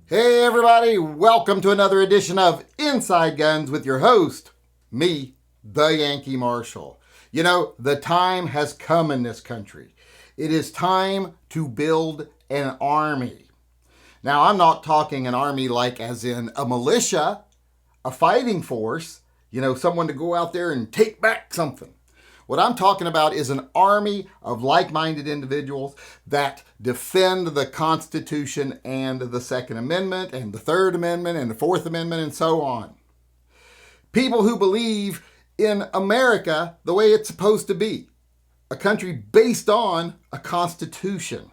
Hey everybody, welcome to another edition of Inside Guns with your host, me, the Yankee Marshal. You know, the time has come in this country. It is time to build an army. Now, I'm not talking an army like as in a militia, a fighting force, someone to go out there and take back something. What I'm talking about is an army of like-minded individuals that defend the Constitution and the Second Amendment and the Third Amendment and the Fourth Amendment and so on. People who believe in America the way it's supposed to be, a country based on a Constitution.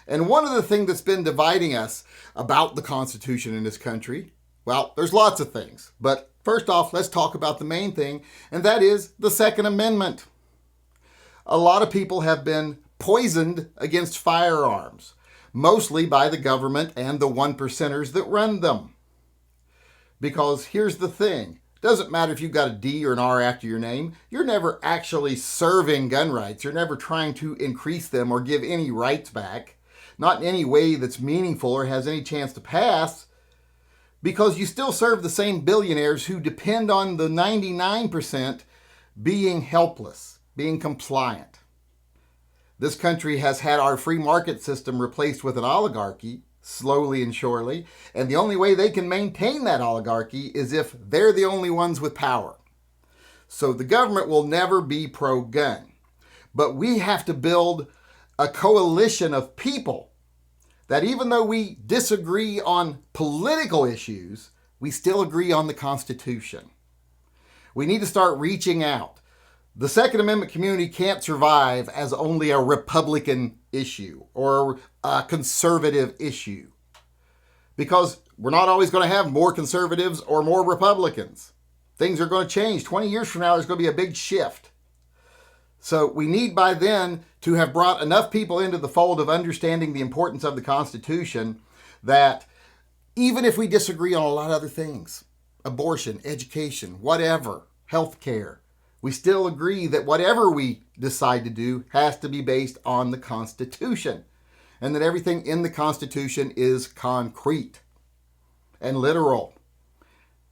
And one of the things that's been dividing us about the Constitution in this country, well, there's lots of things, but first off, let's talk about the main thing, and that is the Second Amendment. A lot of people have been poisoned against firearms, mostly by the government and the one percenters that run them. Because here's the thing, it doesn't matter if you've got a D or an R after your name, you're never actually serving gun rights. You're never trying to increase them or give any rights back, not in any way that's meaningful or has any chance to pass, because you still serve the same billionaires who depend on the 99% being helpless, being compliant. This country has had our free market system replaced with an oligarchy, slowly and surely, and the only way they can maintain that oligarchy is if they're the only ones with power. So the government will never be pro-gun, but we have to build a coalition of people that even though we disagree on political issues, we still agree on the Constitution. We need to start reaching out. The Second Amendment community can't survive as only a Republican issue or a conservative issue, because we're not always going to have more conservatives or more Republicans. Things are going to change. 20 years from now, there's going to be a big shift. So we need by then to have brought enough people into the fold of understanding the importance of the Constitution that even if we disagree on a lot of other things, abortion, education, whatever, healthcare, we still agree that whatever we decide to do has to be based on the Constitution, and that everything in the Constitution is concrete and literal.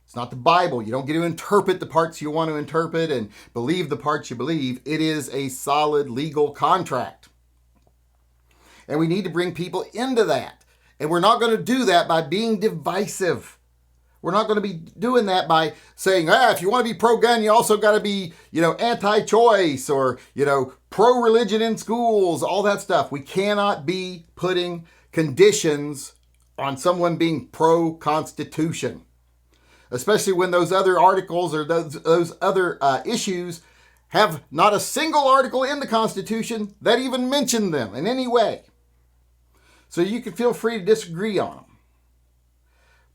It's not the Bible. You don't get to interpret the parts you want to interpret and believe the parts you believe. It is a solid legal contract. And we need to bring people into that. And we're not going to do that by being divisive. We're not going to be doing that by saying, if you want to be pro-gun, you also got to be, anti-choice or, pro-religion in schools, all that stuff. We cannot be putting conditions on someone being pro-Constitution, especially when those other articles or those other issues have not a single article in the Constitution that even mention them in any way. So you can feel free to disagree on them.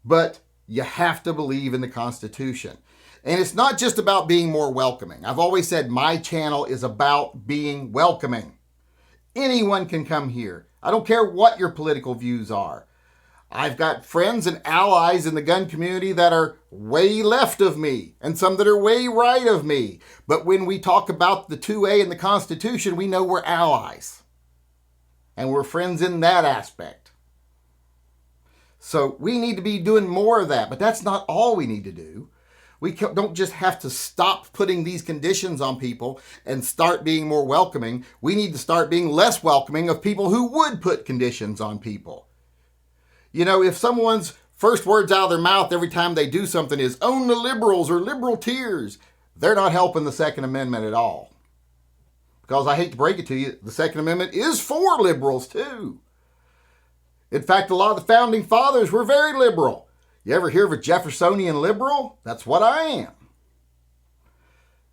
But you have to believe in the Constitution. And it's not just about being more welcoming. I've always said my channel is about being welcoming. Anyone can come here. I don't care what your political views are. I've got friends and allies in the gun community that are way left of me and some that are way right of me. But when we talk about the 2A and the Constitution, we know we're allies. And we're friends in that aspect. So we need to be doing more of that. But that's not all we need to do. We don't just have to stop putting these conditions on people and start being more welcoming. We need to start being less welcoming of people who would put conditions on people. If someone's first words out of their mouth every time they do something is own the liberals or liberal tears, they're not helping the Second Amendment at all. Because I hate to break it to you, the Second Amendment is for liberals too. In fact, a lot of the founding fathers were very liberal. You ever hear of a Jeffersonian liberal? That's what I am.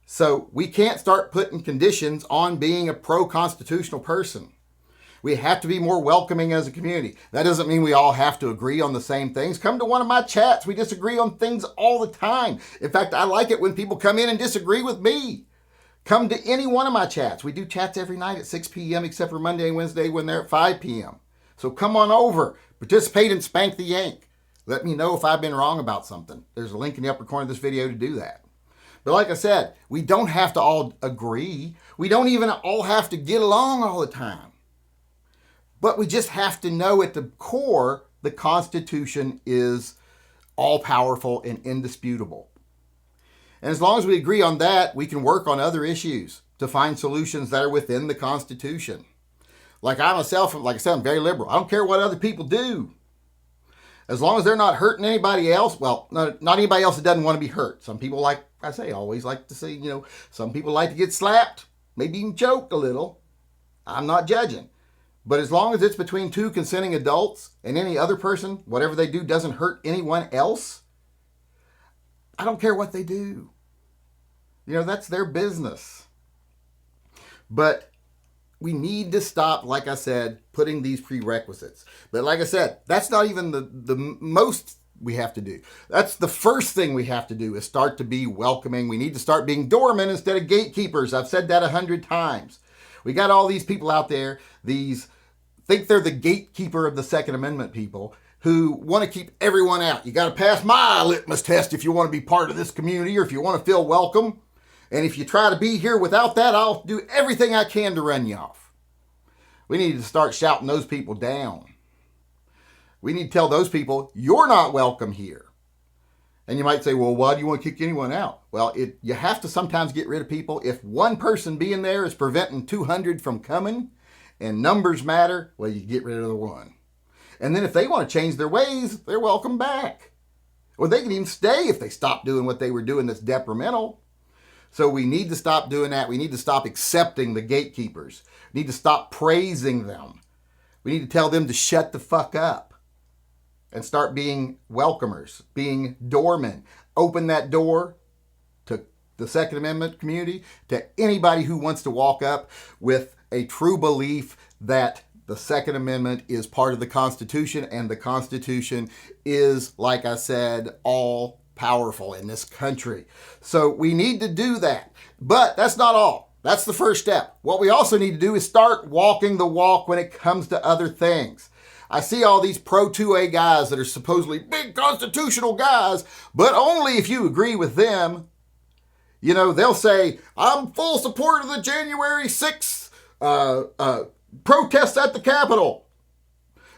So we can't start putting conditions on being a pro-constitutional person. We have to be more welcoming as a community. That doesn't mean we all have to agree on the same things. Come to one of my chats. We disagree on things all the time. In fact, I like it when people come in and disagree with me. Come to any one of my chats. We do chats every night at 6 p.m. except for Monday and Wednesday when they're at 5 p.m. So come on over. Participate and spank the yank. Let me know if I've been wrong about something. There's a link in the upper corner of this video to do that. But like I said, we don't have to all agree. We don't even all have to get along all the time. But we just have to know at the core the Constitution is all powerful and indisputable. And as long as we agree on that, we can work on other issues to find solutions that are within the Constitution. Like I said, I'm very liberal. I don't care what other people do. As long as they're not hurting anybody else, well, not anybody else that doesn't want to be hurt. Some people, like I say, always like to see, some people like to get slapped, maybe even choked a little. I'm not judging. But as long as it's between two consenting adults and any other person, whatever they do doesn't hurt anyone else, I don't care what they do. That's their business. But we need to stop, like I said, putting these prerequisites. But like I said, that's not even the most we have to do. That's the first thing we have to do, is start to be welcoming. We need to start being doormen instead of gatekeepers. I've said that 100 times. We got all these people out there, think they're the gatekeeper of the Second Amendment people, who want to keep everyone out. You got to pass my litmus test if you want to be part of this community, or if you want to feel welcome. And if you try to be here without that, I'll do everything I can to run you off. We need to start shouting those people down. We need to tell those people, you're not welcome here. And you might say, well, why do you want to kick anyone out? Well, you have to sometimes get rid of people. If one person being there is preventing 200 from coming, and numbers matter, well, you get rid of the one. And then if they want to change their ways, they're welcome back. Or they can even stay if they stop doing what they were doing that's detrimental. So we need to stop doing that. We need to stop accepting the gatekeepers. We need to stop praising them. We need to tell them to shut the fuck up and start being welcomers, being doormen. Open that door to the Second Amendment community, to anybody who wants to walk up with a true belief that the Second Amendment is part of the Constitution, and the Constitution is, like I said, all powerful in this country. So we need to do that. But that's not all. That's the first step. What we also need to do is start walking the walk when it comes to other things. I see all these Pro-2A guys that are supposedly big constitutional guys, but only if you agree with them. They'll say, I'm full support of the January 6th protests at the Capitol.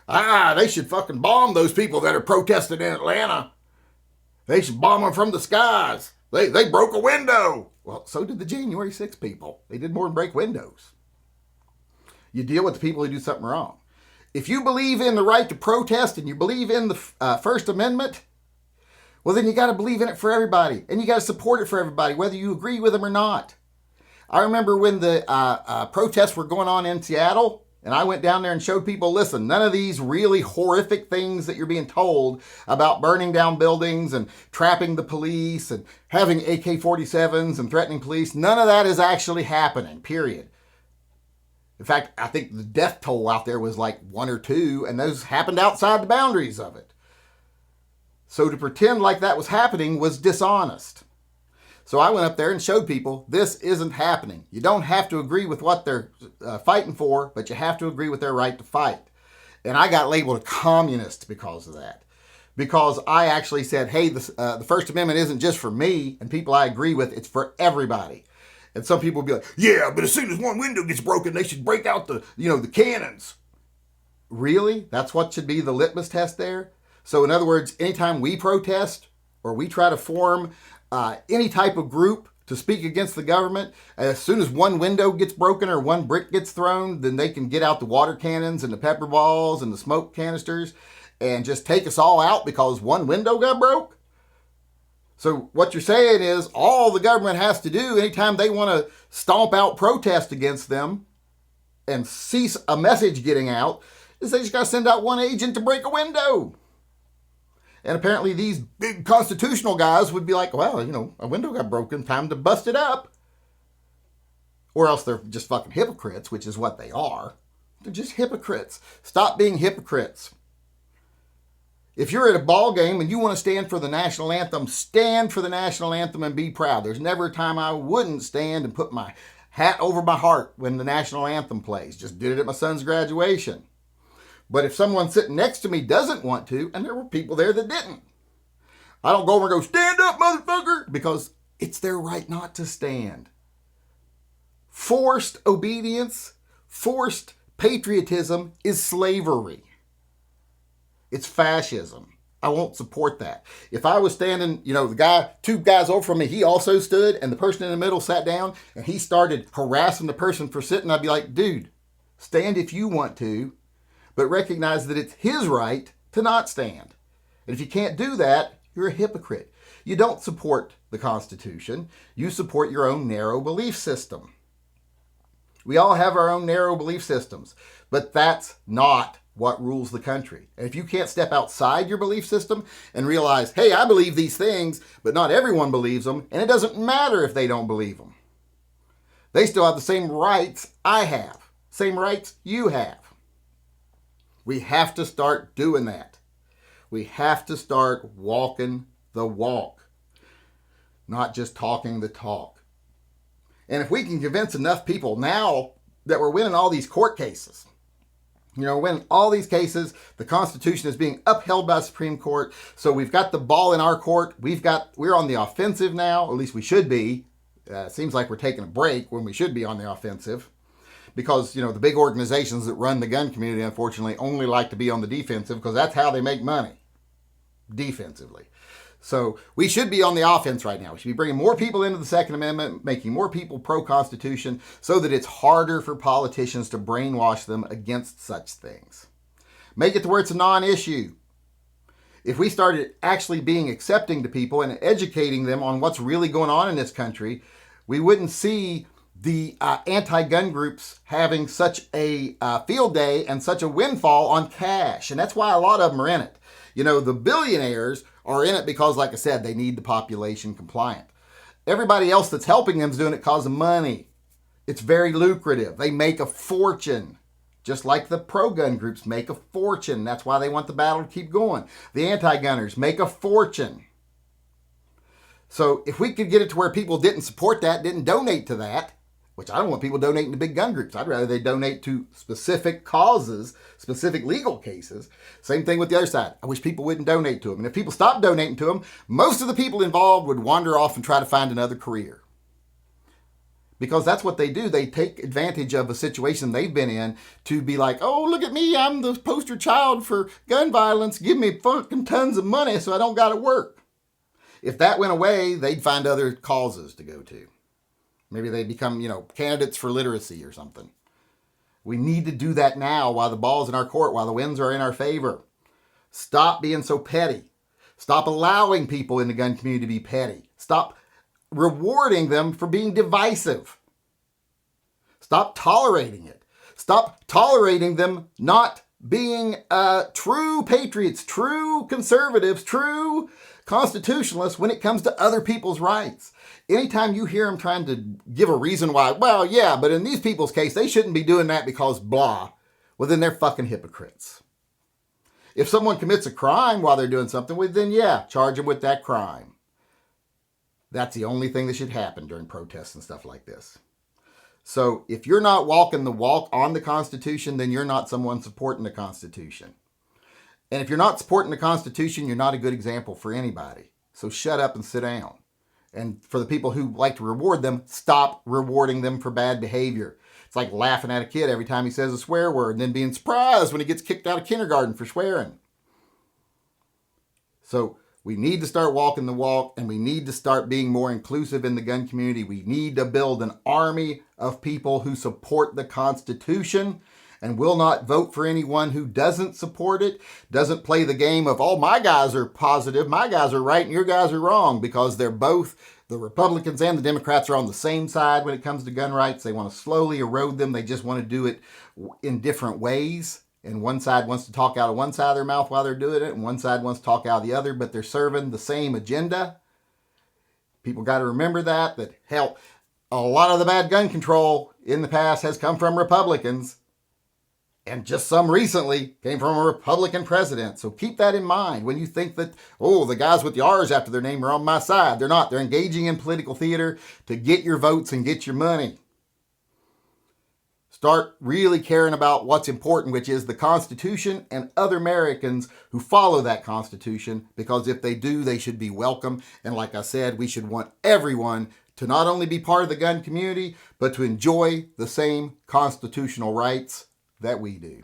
They should fucking bomb those people that are protesting in Atlanta. They should bomb them from the skies. They broke a window. Well, so did the January 6th people. They did more than break windows. You deal with the people who do something wrong. If you believe in the right to protest and you believe in the First Amendment, well, then you got to believe in it for everybody. And you got to support it for everybody, whether you agree with them or not. I remember when the protests were going on in Seattle, and I went down there and showed people, listen, none of these really horrific things that you're being told about burning down buildings and trapping the police and having AK-47s and threatening police, none of that is actually happening, period. In fact, I think the death toll out there was like 1 or 2, and those happened outside the boundaries of it. So to pretend like that was happening was dishonest. So I went up there and showed people this isn't happening. You don't have to agree with what they're fighting for, but you have to agree with their right to fight. And I got labeled a communist because of that. Because I actually said, hey, the First Amendment isn't just for me and people I agree with, it's for everybody. And some people will be like, yeah, but as soon as one window gets broken, they should break out the cannons. Really? That's what should be the litmus test there? So in other words, anytime we protest or we try to form any type of group to speak against the government, as soon as one window gets broken or one brick gets thrown, then they can get out the water cannons and the pepper balls and the smoke canisters and just take us all out because one window got broke. So what you're saying is all the government has to do anytime they want to stomp out protest against them and cease a message getting out is they just got to send out one agent to break a window. And apparently these big constitutional guys would be like, well, a window got broken, time to bust it up. Or else they're just fucking hypocrites, which is what they are. They're just hypocrites. Stop being hypocrites. If you're at a ball game and you want to stand for the national anthem, stand for the national anthem and be proud. There's never a time I wouldn't stand and put my hat over my heart when the national anthem plays. Just did it at my son's graduation. But if someone sitting next to me doesn't want to, and there were people there that didn't, I don't go over and go, stand up, motherfucker, because it's their right not to stand. Forced obedience, forced patriotism is slavery. It's fascism. I won't support that. If I was standing, the guy, two guys over from me, he also stood, and the person in the middle sat down, and he started harassing the person for sitting, I'd be like, dude, stand if you want to, but recognize that it's his right to not stand. And if you can't do that, you're a hypocrite. You don't support the Constitution. You support your own narrow belief system. We all have our own narrow belief systems, but that's not what rules the country. And if you can't step outside your belief system and realize, hey, I believe these things, but not everyone believes them, and it doesn't matter if they don't believe them. They still have the same rights I have, same rights you have. We have to start doing that. We have to start walking the walk, not just talking the talk. And if we can convince enough people now that we're winning all these court cases, winning all these cases, the Constitution is being upheld by the Supreme Court, so we've got the ball in our court. We're on the offensive now, at least we should be. It seems like we're taking a break when we should be on the offensive. Because, the big organizations that run the gun community, unfortunately, only like to be on the defensive because that's how they make money, defensively. So we should be on the offense right now. We should be bringing more people into the Second Amendment, making more people pro-Constitution so that it's harder for politicians to brainwash them against such things. Make it to where it's a non-issue. If we started actually being accepting to people and educating them on what's really going on in this country, we wouldn't see the anti-gun groups having such a field day and such a windfall on cash. And that's why a lot of them are in it. The billionaires are in it because, like I said, they need the population compliant. Everybody else that's helping them is doing it because of money. It's very lucrative. They make a fortune, just like the pro-gun groups make a fortune. That's why they want the battle to keep going. The anti-gunners make a fortune. So if we could get it to where people didn't support that, didn't donate to that, which I don't want people donating to big gun groups. I'd rather they donate to specific causes, specific legal cases. Same thing with the other side. I wish people wouldn't donate to them. And if people stopped donating to them, most of the people involved would wander off and try to find another career. Because that's what they do. They take advantage of a situation they've been in to be like, oh, look at me. I'm the poster child for gun violence. Give me fucking tons of money so I don't got to work. If that went away, they'd find other causes to go to. Maybe they become, candidates for literacy or something. We need to do that now while the ball's in our court, while the winds are in our favor. Stop being so petty. Stop allowing people in the gun community to be petty. Stop rewarding them for being divisive. Stop tolerating it. Stop tolerating them not being true patriots, true conservatives, true constitutionalists when it comes to other people's rights. Anytime you hear them trying to give a reason why, well, yeah, but in these people's case, they shouldn't be doing that because blah, well, then they're fucking hypocrites. If someone commits a crime while they're doing something, well, then yeah, charge them with that crime. That's the only thing that should happen during protests and stuff like this. So if you're not walking the walk on the Constitution, then you're not someone supporting the Constitution. And if you're not supporting the Constitution, you're not a good example for anybody. So shut up and sit down. And for the people who like to reward them, stop rewarding them for bad behavior. It's like laughing at a kid every time he says a swear word and then being surprised when he gets kicked out of kindergarten for swearing. So we need to start walking the walk, and we need to start being more inclusive in the gun community. We need to build an army of people who support the Constitution and will not vote for anyone who doesn't support it, doesn't play the game of, oh, my guys are positive, my guys are right, and your guys are wrong, because they're both, the Republicans and the Democrats are on the same side when it comes to gun rights. They want to slowly erode them. They just want to do it in different ways. And one side wants to talk out of one side of their mouth while they're doing it, and one side wants to talk out of the other, but they're serving the same agenda. People got to remember that hell, a lot of the bad gun control in the past has come from Republicans. And just some recently came from a Republican president. So keep that in mind when you think that, oh, the guys with the R's after their name are on my side. They're not. They're engaging in political theater to get your votes and get your money. Start really caring about what's important, which is the Constitution and other Americans who follow that Constitution, because if they do, they should be welcome. And like I said, we should want everyone to not only be part of the gun community, but to enjoy the same constitutional rights that we do.